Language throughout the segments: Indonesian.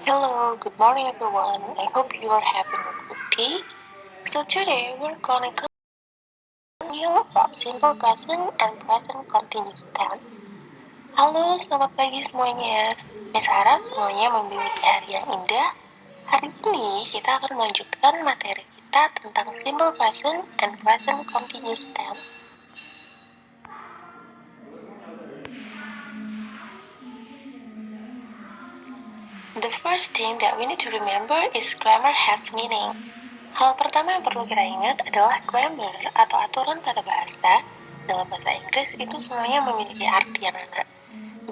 Hello, good morning everyone. I hope you are having a good day. So today we're gonna continue about simple present and present continuous tense. Halo, selamat pagi semuanya. Miss harap semuanya memiliki hari yang indah. Hari ini kita akan melanjutkan materi kita tentang simple present and present continuous tense. The first thing that we need to remember is grammar has meaning. Hal pertama yang perlu kita ingat adalah grammar atau aturan tata bahasa. Dalam bahasa Inggris itu semuanya memiliki arti yang anak.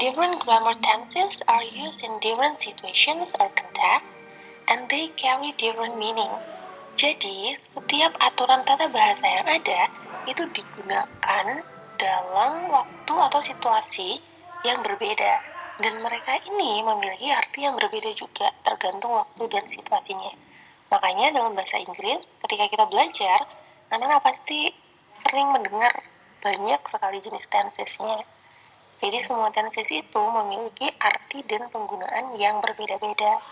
Different grammar tenses are used in different situations or context, and they carry different meaning. Jadi, setiap aturan tata bahasa yang ada itu digunakan dalam waktu atau situasi yang berbeda. Dan mereka ini memiliki arti yang berbeda juga, tergantung waktu dan situasinya. Makanya dalam bahasa Inggris, ketika kita belajar, anak-anak pasti sering mendengar banyak sekali jenis tensesnya. Jadi semua tenses itu memiliki arti dan penggunaan yang berbeda-beda.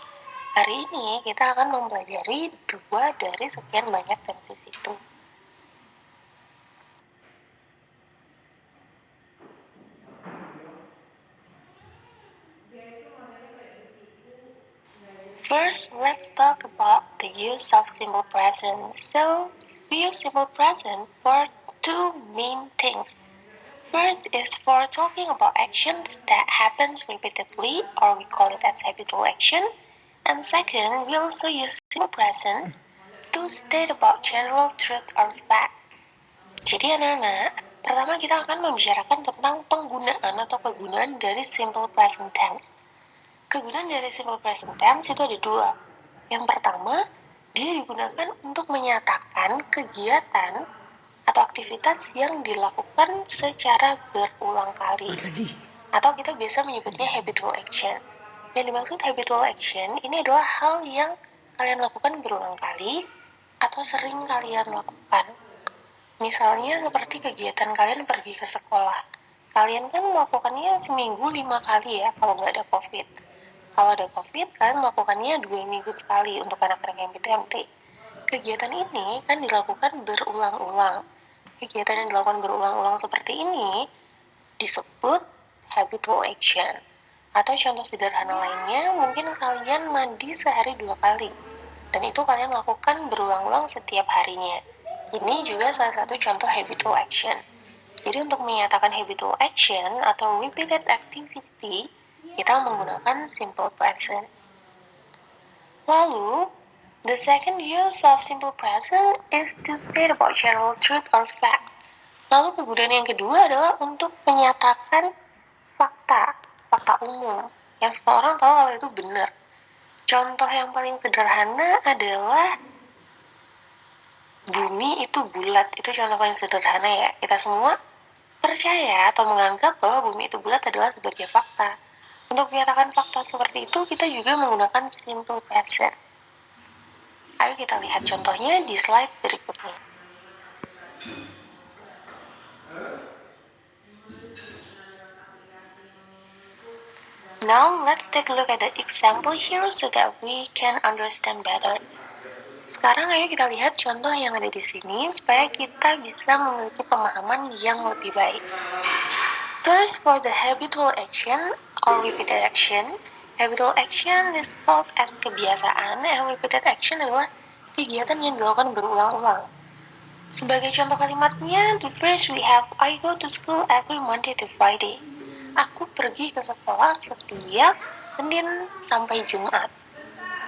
Hari ini kita akan mempelajari 2 dari sekian banyak tenses itu. First, let's talk about the use of simple present. So, we use simple present for two main things. First is for talking about actions that happens repeatedly, or we call it as habitual action. And second, we also use simple present to state about general truth or facts. Jadi anak-anak, pertama kita akan membicarakan tentang penggunaan atau kegunaan dari simple present tense. Kegunaan dari simple present tense itu ada 2. Yang pertama, dia digunakan untuk menyatakan kegiatan atau aktivitas yang dilakukan secara berulang kali. Atau kita biasa menyebutnya habitual action. Yang dimaksud habitual action ini adalah hal yang kalian lakukan berulang kali atau sering kalian lakukan. Misalnya seperti kegiatan kalian pergi ke sekolah. Kalian kan melakukannya seminggu 5 kali ya kalau nggak ada COVID. Kalau ada COVID, kalian melakukannya 2 minggu sekali untuk anak-anak yang PTMT. Kegiatan ini kan dilakukan berulang-ulang. Kegiatan yang dilakukan berulang-ulang seperti ini disebut habitual action. Atau contoh sederhana lainnya, mungkin kalian mandi sehari 2 kali. Dan itu kalian lakukan berulang-ulang setiap harinya. Ini juga salah satu contoh habitual action. Jadi untuk menyatakan habitual action atau repeated activity, kita menggunakan simple present. Lalu, the second use of simple present is to state about general truth or facts. Lalu kegunaan yang kedua adalah untuk menyatakan fakta umum yang semua orang tahu kalau itu benar. Contoh yang paling sederhana adalah bumi itu bulat. Itu contoh paling sederhana ya. Kita semua percaya atau menganggap bahwa bumi itu bulat adalah sebagai fakta. Untuk menyatakan fakta seperti itu, kita juga menggunakan simple present. Ayo kita lihat contohnya di slide berikutnya. Now, let's take a look at the example here so that we can understand better. Sekarang ayo kita lihat contoh yang ada di sini supaya kita bisa memiliki pemahaman yang lebih baik. First, for the habitual action or repeated action, habitual action is called as kebiasaan and repeated action adalah kegiatan yang dilakukan berulang-ulang. Sebagai contoh kalimatnya, the first we have I go to school every Monday to Friday. Aku pergi ke sekolah setiap Senin sampai Jumat.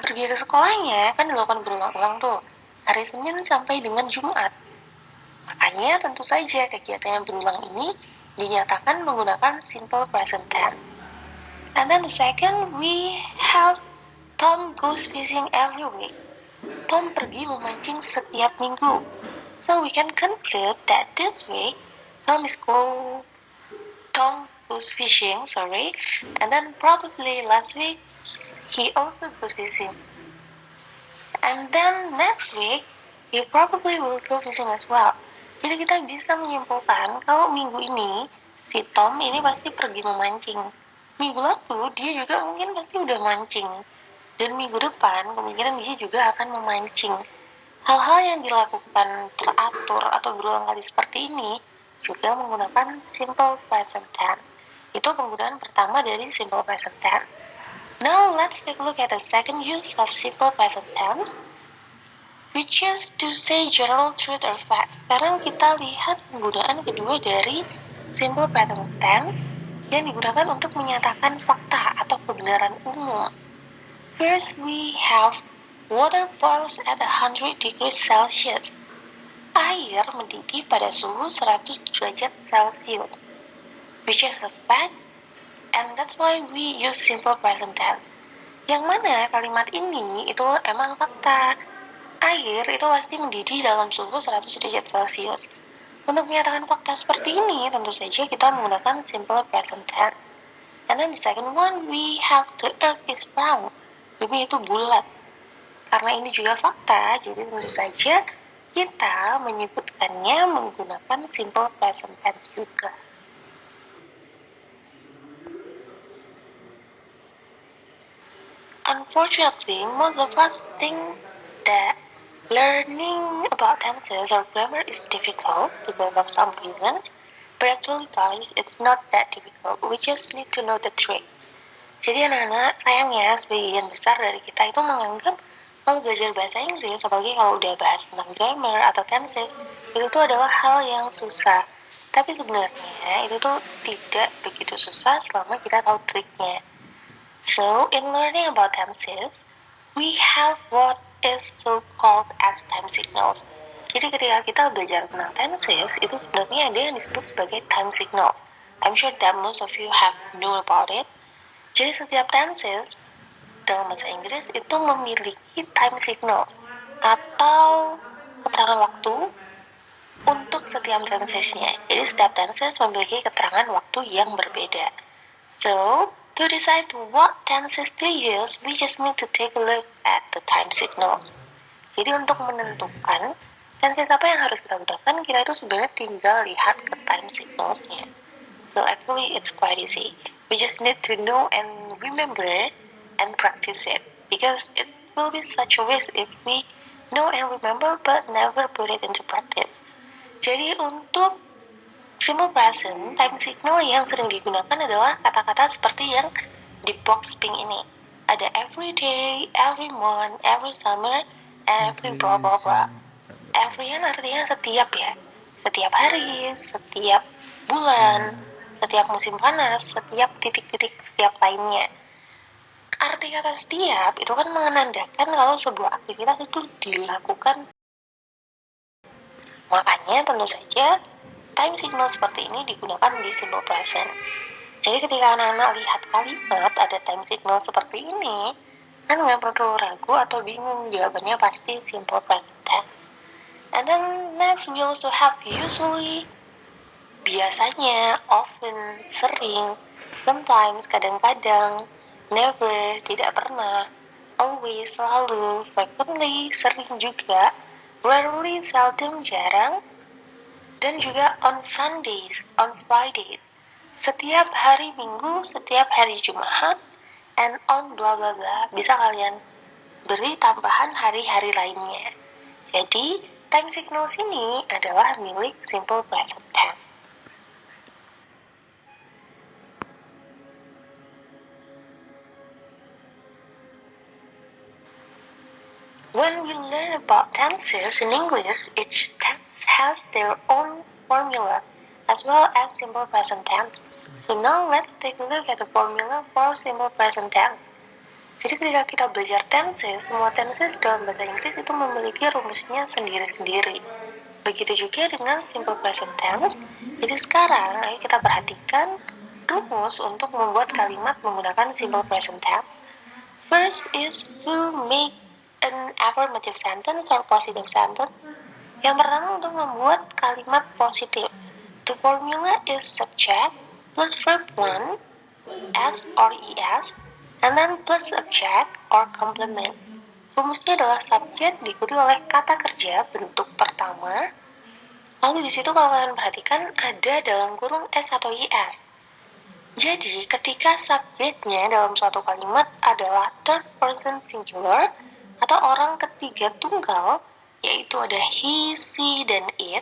Pergi ke sekolahnya kan dilakukan berulang-ulang tuh, hari Senin sampai dengan Jumat. Makanya tentu saja kegiatan yang berulang ini dinyatakan menggunakan simple present tense. And then the second, we have Tom goes fishing every week. Tom pergi memancing setiap minggu. So we can conclude that this week Tom goes fishing, and then probably last week he also goes fishing. And then next week he probably will go fishing as well. Jadi kita bisa menyimpulkan kalau minggu ini si Tom ini pasti pergi memancing. Minggu lalu dia juga mungkin pasti udah mancing. Dan minggu depan, kemungkinan dia juga akan memancing. Hal-hal yang dilakukan teratur atau berulang kali seperti ini juga menggunakan simple present tense. Itu penggunaan pertama dari simple present tense. Now let's take a look at the second use of simple present tense, which is to say general truth or facts. Sekarang kita lihat penggunaan kedua dari simple present tense yang digunakan untuk menyatakan fakta atau kebenaran umum. First, we have water boils at 100 degrees Celsius. Air mendidih pada suhu 100 derajat Celcius, which is a fact, and that's why we use simple present tense. Yang mana kalimat ini itu emang fakta. Air itu pasti mendidih dalam suhu 100 derajat Celcius. Untuk menyatakan fakta seperti ini, tentu saja kita menggunakan simple present tense. And then the second one, we have the earth is round. Bumi itu bulat. Karena ini juga fakta, jadi tentu saja kita menyebutkannya menggunakan simple present tense juga. Unfortunately, most of us think that learning about tenses or grammar is difficult because of some reasons, but actually guys, it's not that difficult. We just need to know the trick. Jadi anak-anak, sayangnya sebagian besar dari kita itu menganggap kalau belajar bahasa Inggris, apalagi kalau udah bahas tentang grammar atau tenses, itu tuh adalah hal yang susah. Tapi sebenarnya itu tuh tidak begitu susah selama kita tahu triknya. So, in learning about tenses, we have what is so-called as time signals. Jadi ketika kita belajar tentang tenses, itu sebenarnya ada yang disebut sebagai time signals. I'm sure that most of you have known about it. Jadi setiap tenses dalam bahasa Inggris itu memiliki time signals atau keterangan waktu untuk setiap tensesnya. Jadi setiap tenses memiliki keterangan waktu yang berbeda. So, to decide what tenses to use, we just need to take a look at the time signals. Jadi untuk menentukan tenses apa yang harus kita gunakan, kita itu sebenarnya tinggal lihat ke time signalsnya. So actually it's quite easy. We just need to know and remember and practice it, because it will be such a waste if we know and remember but never put it into practice. Jadi untuk simple present, time signal yang sering digunakan adalah kata-kata seperti yang di box pink ini. Ada every day, every month, every summer, and every blah blah blah. Every kan artinya setiap ya. Setiap hari, setiap bulan, setiap musim panas, setiap titik-titik setiap lainnya. Arti kata setiap itu kan menandakan kalau sebuah aktivitas itu dilakukan. Makanya tentu saja time signal seperti ini digunakan di simple present. Jadi ketika anak-anak lihat kalimat ada time signal seperti ini, kan nggak perlu ragu atau bingung, jawabannya pasti simple present tense. And then next we also have usually, biasanya, often, sering, sometimes, kadang-kadang, never, tidak pernah, always, selalu, frequently, sering juga, rarely, seldom, jarang, dan juga on Sundays, on Fridays, setiap hari Minggu, setiap hari Jumat, and on bla bla bla. Bisa kalian beri tambahan hari-hari lainnya. Jadi, time signal sini adalah milik simple present tense. When we learn about tenses in English, each tense has their own formula, as well as simple present tense. So now let's take a look at the formula for simple present tense. Jadi ketika kita belajar tenses, semua tenses dalam bahasa Inggris itu memiliki rumusnya sendiri-sendiri. Begitu juga dengan simple present tense. Jadi sekarang ayo kita perhatikan rumus untuk membuat kalimat menggunakan simple present tense. First is to make an affirmative sentence or positive sentence. Yang pertama untuk membuat kalimat positif. The formula is subject plus verb 1, S or ES, and then plus subject or complement. Rumusnya adalah subjek diikuti oleh kata kerja bentuk pertama. Lalu di situ kalau kalian perhatikan ada dalam kurung S atau IS. Jadi, ketika subjeknya dalam suatu kalimat adalah third person singular atau orang ketiga tunggal, yaitu ada he, she, dan it,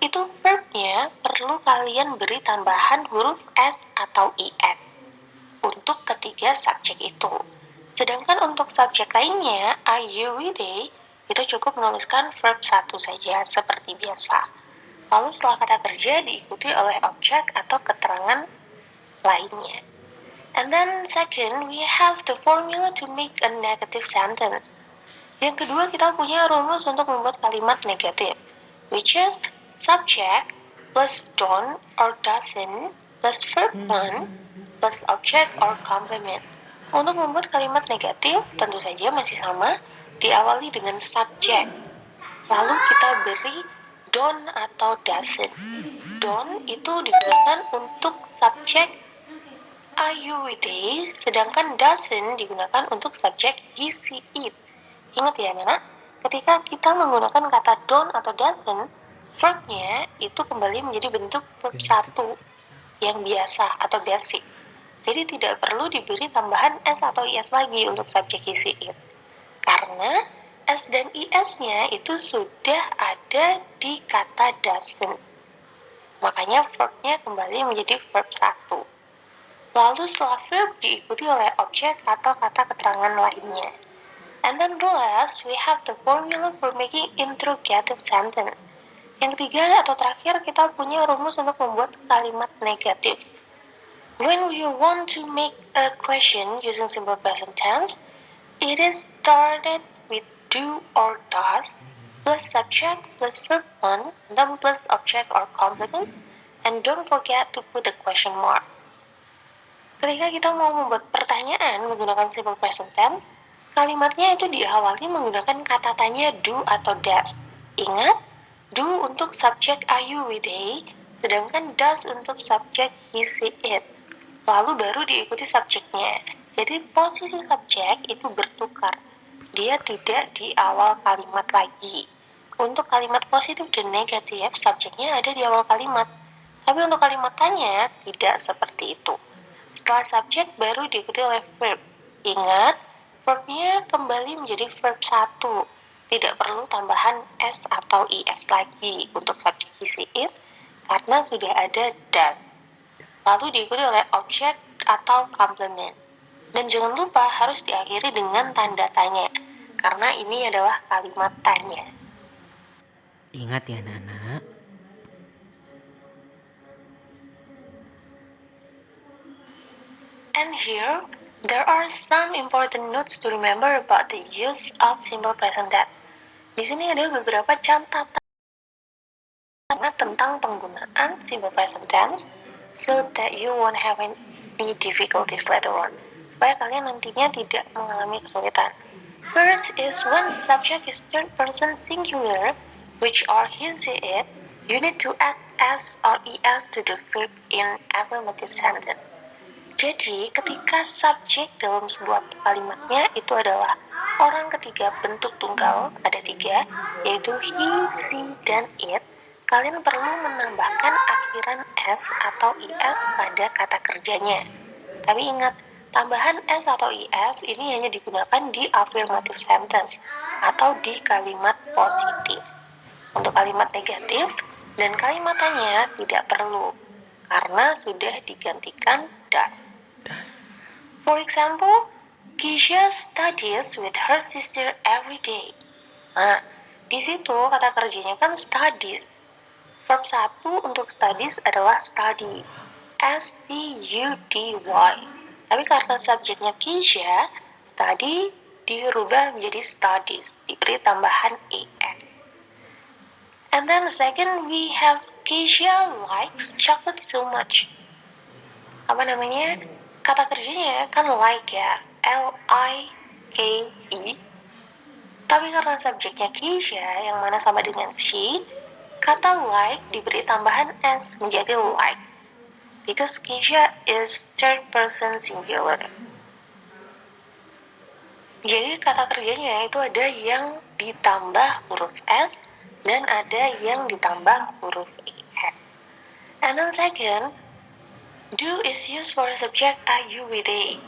itu verbnya perlu kalian beri tambahan huruf s atau is untuk ketiga subjek itu. Sedangkan untuk subjek lainnya, are you ready? Itu cukup menuliskan verb 1 saja, seperti biasa. Lalu setelah kata kerja diikuti oleh objek atau keterangan lainnya. And then second, we have the formula to make a negative sentence. Yang kedua, kita punya rumus untuk membuat kalimat negatif, which is subject plus don't or doesn't plus verb one plus object or complement. Untuk membuat kalimat negatif, tentu saja masih sama, diawali dengan subject. Lalu kita beri don't atau doesn't. Don't itu digunakan untuk subjek are you with it, sedangkan doesn't digunakan untuk subjek he, she, it. Ingat ya anak, ketika kita menggunakan kata don't atau doesn't, verbnya itu kembali menjadi bentuk verb 1 yang biasa atau basic. Jadi tidak perlu diberi tambahan s atau is lagi untuk subjek he, she, it. Karena s dan is-nya itu sudah ada di kata doesn't. Makanya verbnya kembali menjadi verb 1. Lalu setelah verb diikuti oleh objek atau kata keterangan lainnya. And then the last, we have the formula for making interrogative sentence. Yang ketiga atau terakhir, kita punya rumus untuk membuat kalimat negatif. When you want to make a question using simple present tense, it is started with do or does, plus subject, plus verb 1, then plus object or complement, and don't forget to put the question mark. Ketika kita mau membuat pertanyaan menggunakan simple present tense, kalimatnya itu diawali menggunakan kata tanya do atau does. Ingat, do untuk subjek are you with it, sedangkan does untuk subjek he, she, it. Lalu baru diikuti subjeknya. Jadi posisi subjek itu bertukar. Dia tidak di awal kalimat lagi. Untuk kalimat positif dan negatif, subjeknya ada di awal kalimat. Tapi untuk kalimat tanya, tidak seperti itu. Setelah subjek baru diikuti oleh verb. Ingat, verbnya kembali menjadi verb 1. Tidak perlu tambahan s atau is lagi untuk subjek he, she, it karena sudah ada does. Lalu diikuti oleh objek atau complement. Dan jangan lupa harus diakhiri dengan tanda tanya karena ini adalah kalimat tanya. Ingat ya Nana. And here, there are some important notes to remember about the use of simple present tense. Di sini ada beberapa catatan tentang penggunaan simple present tense, so that you won't have any difficulties later on. Supaya kalian nantinya tidak mengalami kesulitan. First is when the subject is third person singular, which are he, she, it, you need to add s or es to the verb in affirmative sentence. Jadi, ketika subjek dalam sebuah kalimatnya itu adalah orang ketiga bentuk tunggal, ada 3, yaitu he, she, dan it, kalian perlu menambahkan akhiran s atau is pada kata kerjanya. Tapi ingat, tambahan s atau is ini hanya digunakan di affirmative sentence atau di kalimat positif. Untuk kalimat negatif dan kalimat tanya tidak perlu, karena sudah digantikan does. For example, Keisha studies with her sister every day. Nah, di situ kata kerjanya kan studies. Verb 1 untuk studies adalah study. S-T-U-D-Y. Tapi karena subjeknya Keisha, study dirubah menjadi studies. Diberi tambahan es. And then second, we have Keisha likes chocolate so much. Apa namanya? Kata kerjanya kan like ya, L-I-K-E. Tapi karena subjeknya Keisha yang mana sama dengan she, kata like diberi tambahan s menjadi like. Because Keisha is third person singular. Jadi kata kerjanya itu ada yang ditambah huruf s dan ada yang ditambah huruf es. And then second, Do is used for subject I, you, we, they,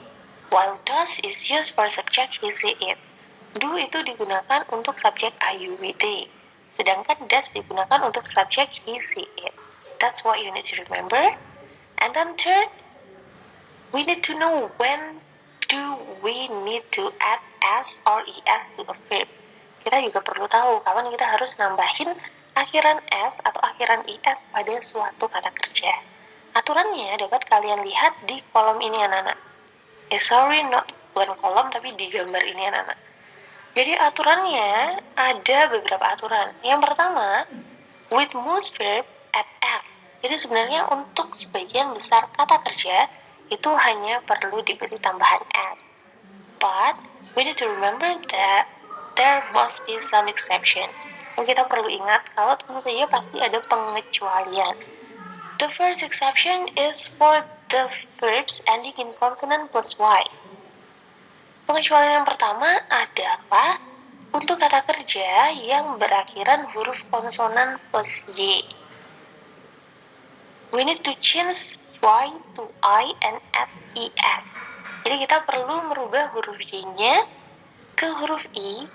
while does is used for subject he, she, it. Do itu digunakan untuk subjek I, you, we, they. Sedangkan does digunakan untuk subjek he, she, it. That's what you need to remember. And then third, we need to know when do we need to add s or es to a verb. Kita juga perlu tahu kapan kita harus nambahin akhiran s atau akhiran es pada suatu kata kerja. Aturannya dapat kalian lihat di kolom ini anak-anak. Bukan kolom tapi di gambar ini anak-anak. Jadi aturannya ada beberapa aturan. Yang pertama, with most verb at f. Jadi sebenarnya untuk sebagian besar kata kerja itu hanya perlu diberi tambahan s. But we need to remember that there must be some exception. Dan kita perlu ingat kalau tentu saja pasti ada pengecualian. The first exception is for the verbs ending in consonant plus y. Pengecualian yang pertama adalah untuk kata kerja yang berakhiran huruf konsonan plus y. We need to change y to I and add es. Jadi kita perlu merubah huruf y-nya ke huruf i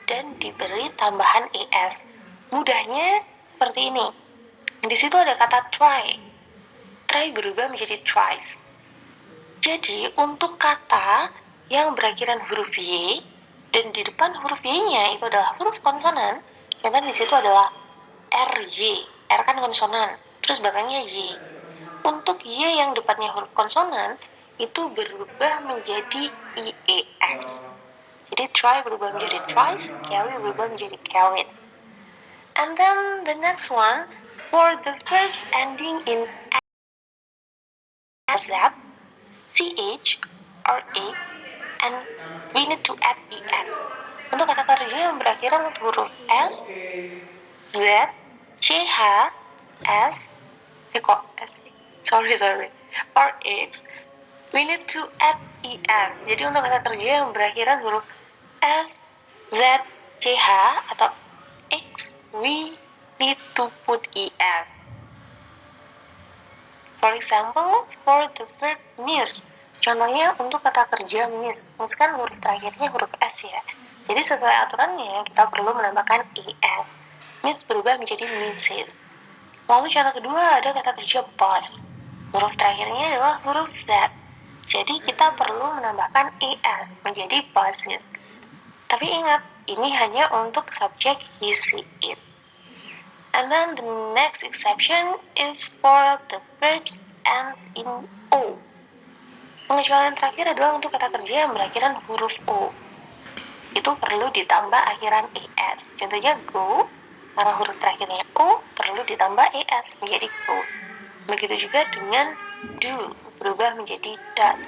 dan diberi tambahan es. Mudahnya seperti ini. Di situ ada kata try. Try berubah menjadi tries. Jadi untuk kata yang berakhiran huruf y dan di depan huruf y-nya itu adalah huruf konsonan, yang kan di situ adalah ry. R kan konsonan, terus belakangnya y. Untuk y yang depannya huruf konsonan itu berubah menjadi ies. Jadi try berubah menjadi tries, carry berubah menjadi carries. And then the next one, for the verbs ending in z, ch, or a, and we need to add es. Untuk kata kerja yang berakhiran huruf s, z, ch, s, or x, we need to add es. Jadi untuk kata kerja yang berakhiran huruf s, z, ch, atau x, we need to put es. For example, for the verb miss. Contohnya untuk kata kerja miss. Miss kan huruf terakhirnya huruf S ya. Jadi sesuai aturannya kita perlu menambahkan es. Miss berubah menjadi misses. Lalu contoh kedua ada kata kerja boss. Huruf terakhirnya adalah huruf Z. Jadi kita perlu menambahkan es menjadi bosses. Tapi ingat, ini hanya untuk subjek he, she, it. And then the next exception is for the verbs ends in O. Pengecualian terakhir adalah untuk kata kerja yang berakhiran huruf O. Itu perlu ditambah akhiran es. Contohnya go, karena huruf terakhirnya O, perlu ditambah es menjadi goes. Begitu juga dengan do, berubah menjadi does.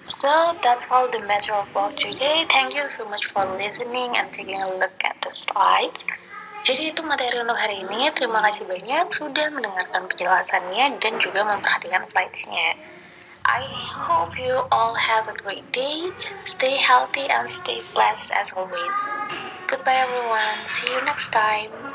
So that's all the matter of work today. Thank you so much for listening and taking a look at the slides. Jadi itu materi untuk hari ini. Terima kasih banyak sudah mendengarkan penjelasannya dan juga memperhatikan slides-nya. I hope you all have a great day. Stay healthy and stay blessed as always. Goodbye everyone. See you next time.